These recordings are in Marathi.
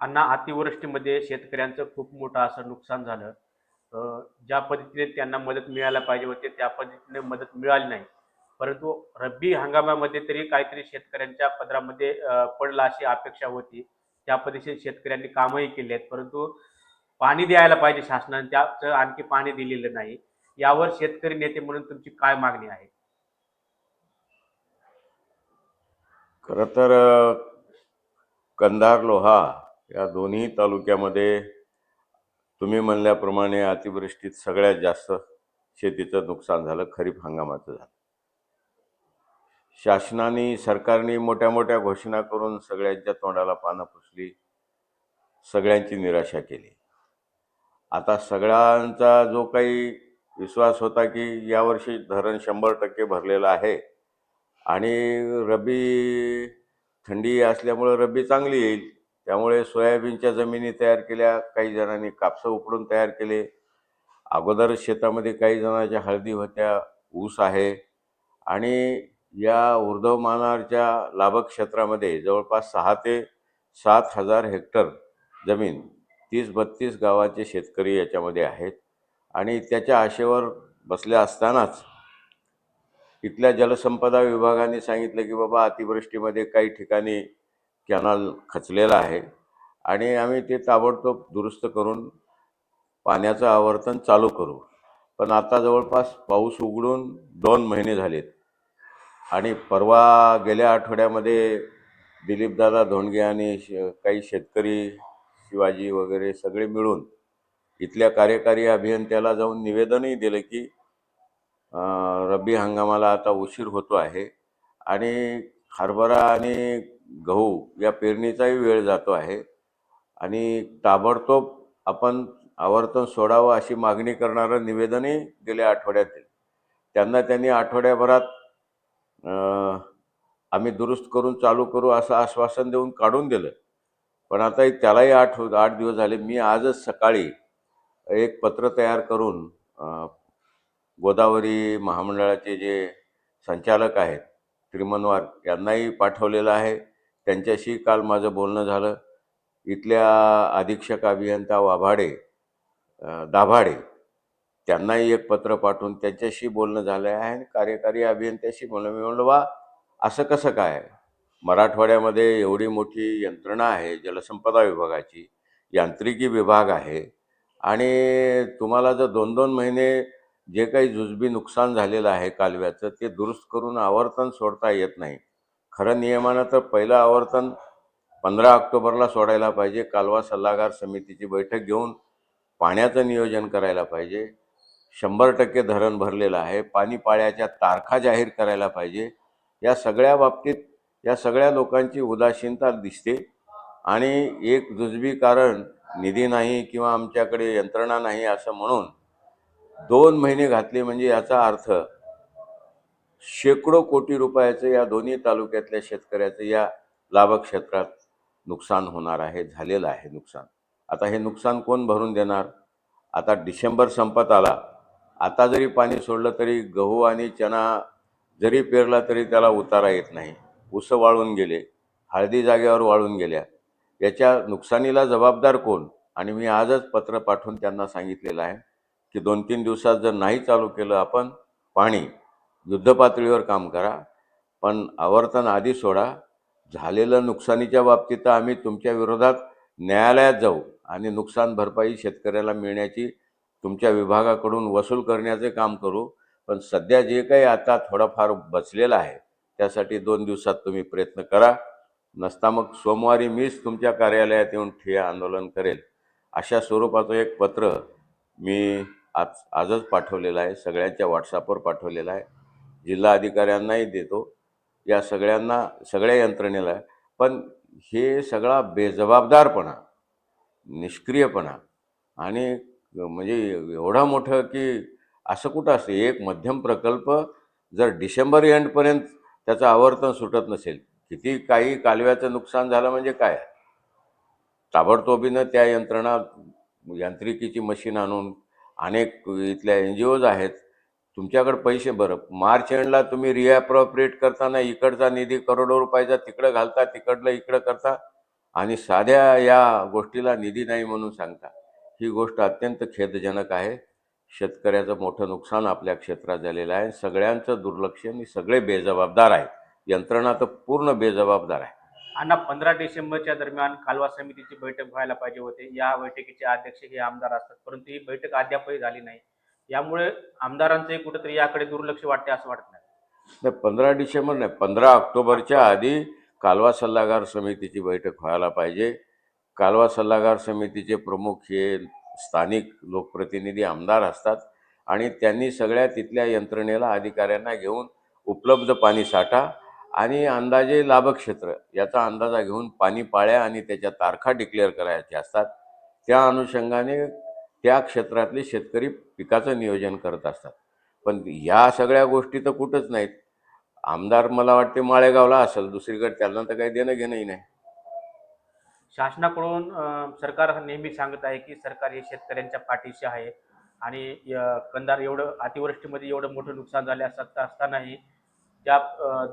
अण्णा अतिवृष्टीमध्ये शेतकऱ्यांचं खूप मोठं असं नुकसान झालं. ज्या पद्धतीने त्यांना मदत मिळायला पाहिजे होती त्या पद्धतीने मदत मिळाली नाही. परंतु रब्बी हंगामामध्ये तरी काहीतरी शेतकऱ्यांच्या पदरामध्ये पडेल अशी अपेक्षा होती. त्या पद्धतीने शेतकऱ्यांनी कामही केली आहेत. परंतु पाणी द्यायला पाहिजे शासनाने त्याचं आणखी पाणी दिलेलं नाही. यावर शेतकरी नेते म्हणून तुमची काय मागणी आहे? खरं तर कंधार लोहा या दोन्ही तालुक्यामध्ये तुम्ही म्हणल्याप्रमाणे अतिवृष्टीत सगळ्यात जास्त शेतीचं नुकसान झालं, खरीप हंगामाचं झालं. शासनाने सरकारने मोठ्या मोठ्या घोषणा करून सगळ्यांच्या तोंडाला पानं पुसली, सगळ्यांची निराशा केली. आता सगळ्यांचा जो काही विश्वास होता की यावर्षी धरण 100% भरलेलं आहे आणि रब्बी थंडी असल्यामुळे रब्बी चांगली येईल, त्यामुळे सोयाबीनच्या जमिनी तयार केल्या, काही जणांनी कापसं उपडून तयार केले. अगोदर शेतामध्ये काही जणांच्या हळदी होत्या, ऊस आहे आणि या उर्ध्व मानारच्या लाभक क्षेत्रामध्ये जवळपास 6 ते 7,000 हेक्टर जमीन 30-32 गावाचे शेतकरी याच्यामध्ये आहेत आणि त्याच्या आशेवर बसल्या असतानाच इथल्या जलसंपदा विभागाने सांगितलं की बाबा अतिवृष्टीमध्ये काही ठिकाणी कॅनल खचलेला आहे आणि आम्ही ते ताबडतोब दुरुस्त करून पाण्याचं आवर्तन चालू करू. पण आता जवळपास पाऊस उघडून 2 महिने झालेत आणि परवा गेल्या आठवड्यामध्ये दिलीपदादा धोंडगे आणि काही शेतकरी, शिवाजी वगैरे सगळे मिळून इथल्या कार्यकारी अभियंत्याला जाऊन निवेदनही दिलं की रब्बी हंगामाला आता उशीर होतो आहे आणि हरभरा आणि गहू या पेरणीचाही वेळ जातो आहे आणि ताबडतोब आपण आवर्तन सोडावं अशी मागणी करणारं निवेदनही गेल्या आठवड्यात दिलं. त्यांनी आठवड्याभरात आम्ही दुरुस्त करून चालू करू असं आश्वासन देऊन काढून दिलं. पण आता त्यालाही 8 दिवस झाले. मी आजच सकाळी एक पत्र तयार करून गोदावरी महामंडळाचे जे संचालक आहेत त्रिमनवार यांनाही पाठवलेलं आहे. त्यांच्याशी काल माझं बोलणं झालं. इथल्या अधीक्षक अभियंता दाभाडे त्यांनाही एक पत्र पाठवून त्यांच्याशी बोलणं झालं आहे आणि कार्यकारी अभियंत्याशी बोलणं. मी म्हणलं वा असं कसं काय? मराठवाड्यामध्ये एवढी मोठी यंत्रणा आहे जलसंपदा विभागाची, यांत्रिकी विभाग आहे आणि तुम्हाला जर 2-2 महिने जे काही जुजबी नुकसान झालेलं आहे कालव्याचं ते दुरुस्त करून आवर्तन सोडता येत नाही. खरं नियमानं तर पहिलं आवर्तन 15 ऑक्टोबरला सोडायला पाहिजे. कालवा सल्लागार समितीची बैठक घेऊन पाण्याचं नियोजन करायला पाहिजे. 100% धरण भरलेलं आहे. पाणी पाळ्याच्या तारखा जाहीर करायला पाहिजे. या सगळ्या बाबतीत या सगळ्या लोकांची उदासीनता दिसते आणि एक जुजबी कारण निधी नाही किंवा आमच्याकडे यंत्रणा नाही असं म्हणून 2 महिने घातले म्हणजे याचा अर्थ शेकडो कोटी रुपयाचं या दोन्ही तालुक्यातल्या शेतकऱ्याचं या लाभक क्षेत्रात नुकसान होणार आहे, झालेलं आहे नुकसान. आता हे नुकसान कोण भरून देणार? आता डिसेंबर संपत आला. आता जरी पाणी सोडलं तरी गहू आणि चणा जरी पेरला तरी त्याला उतारा येत नाही. ऊस वाळून गेले, हळदी जागेवर वाळून गेल्या. याच्या नुकसानीला जबाबदार कोण? आणि मी आजच पत्र पाठवून त्यांना सांगितलेलं आहे की 2-3 दिवसात जर नाही चालू केलं आपण पाणी, युद्धपातळीवर काम करा, पण आवर्तन आधी सोडा. झालेलं नुकसानीच्या बाबतीत आम्ही तुमच्या विरोधात न्यायालयात जाऊ आणि नुकसान भरपाई शेतकऱ्याला मिळण्याची तुमच्या विभागाकडून वसूल करण्याचे काम करू. पण सध्या जे काही आता थोडाफार बचलेला आहे त्यासाठी 2 दिवसात तुम्ही प्रयत्न करा. नसता मग सोमवारी मीच तुमच्या कार्यालयात येऊन ठिय्या आंदोलन करेल. अशा स्वरूपाचं एक पत्र मी आजच पाठवलेलं आहे. सगळ्यांच्या व्हॉट्सअपवर पाठवलेलं आहे. जिल्हा अधिकाऱ्यांनाही देतो, या सगळ्यांना, सगळ्या यंत्रणेला. पण हे सगळा बेजबाबदारपणा, निष्क्रियपणा आणि म्हणजे एवढा मोठं की असं कुठं असतं. एक मध्यम प्रकल्प जर डिसेंबर एंडपर्यंत त्याचं आवर्तन सुटत नसेल, किती काही कालव्याचं नुकसान झालं म्हणजे काय, ताबडतोबीनं त्या यंत्रणा, यांत्रिकीची मशीन आणून अनेक इथल्या NGOज आहेत. तुमच्याकडे पैसे, बरं मार्च एंडला तुम्ही रिॲप्रोप्रिएट करताना इकडचा निधी करोडो रुपयाचा तिकडं घालता, तिकडलं इकडं करता. आणि साध्या या गोष्टीला निधी नाही म्हणून सांगता, ही गोष्ट अत्यंत खेदजनक आहे. शेतकऱ्याचं मोठं नुकसान आपल्या क्षेत्रात झालेलं आहे. सगळ्यांचं दुर्लक्ष आणि सगळे बेजबाबदार आहेत. यंत्रणा तर पूर्ण बेजबाबदार आहे. अण्णा 15 डिसेंबरच्या दरम्यान कालवा समितीची बैठक व्हायला पाहिजे होते. या बैठकीचे अध्यक्ष हे आमदार असतात, परंतु ही बैठक अद्यापही झाली नाही. यामुळे आमदारांचंही कुठेतरी याकडे दुर्लक्ष वाटते असं वाटत नाही. नाही, 15 डिसेंबर नाही, 15 ऑक्टोबरच्या आधी कालवा सल्लागार समितीची बैठक व्हायला पाहिजे. कालवा सल्लागार समितीचे प्रमुख हे स्थानिक लोकप्रतिनिधी आमदार असतात आणि त्यांनी सगळ्या तिथल्या यंत्रणेला, अधिकाऱ्यांना घेऊन उपलब्ध पाणी साठा आणि अंदाजे लाभक्षेत्र याचा अंदाजा घेऊन पाणी पाळ्या आणि त्याच्या तारखा डिक्लेअर करायच्या असतात. त्या अनुषंगाने त्या क्षेत्रातले शेतकरी पिकाचं नियोजन करत असतात. पण ह्या सगळ्या गोष्टी तर कुठंच नाहीत. आमदार मला वाटते माळेगावला असेल, दुसरीकडे त्यांना तर काही देणं घेणंही नाही. शासनाकडून सरकार नेहमी सांगत आहे की सरकार हे शेतकऱ्यांच्या पाठीशी आहे आणि कंधार एवढं अतिवृष्टीमध्ये एवढं मोठं नुकसान झाले असतानाही ज्या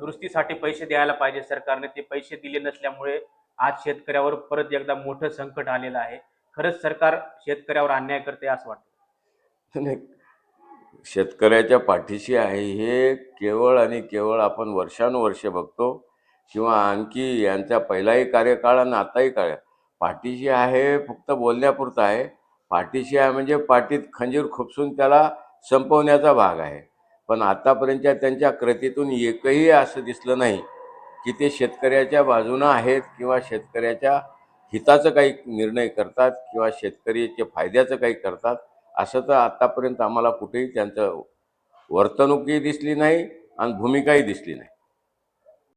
दुरुस्तीसाठी पैसे द्यायला पाहिजे सरकारने ते पैसे दिले नसल्यामुळे आज शेतकऱ्यावर परत एकदा मोठं संकट आलेलं आहे. खरंच सरकार शेतकऱ्यावर अन्याय करते असं वाटतं. नाही, शेतकऱ्याच्या पाठीशी आहे हे केवळ आणि केवळ आपण वर्षानुवर्षे बघतो, किंवा आणखी यांचा पहिलाही कार्यकाळ आणि आताही काळ पाठीशी आहे फक्त बोलण्यापुरतं आहे. पाठीशी आहे म्हणजे पाठीत खंजीर खुपसून त्याला संपवण्याचा भाग आहे. पण आतापर्यंतच्या त्यांच्या कृतीतून एकही असं दिसलं नाही की ते शेतकऱ्याच्या बाजूनं आहेत किंवा शेतकऱ्याच्या हिताचं काही निर्णय करतात किंवा शेतकरीच्या फायद्याचं काही करतात. असं तर आतापर्यंत आम्हाला कुठेही त्यांचं वर्तणूकही दिसली नाही आणि भूमिकाही दिसली नाही.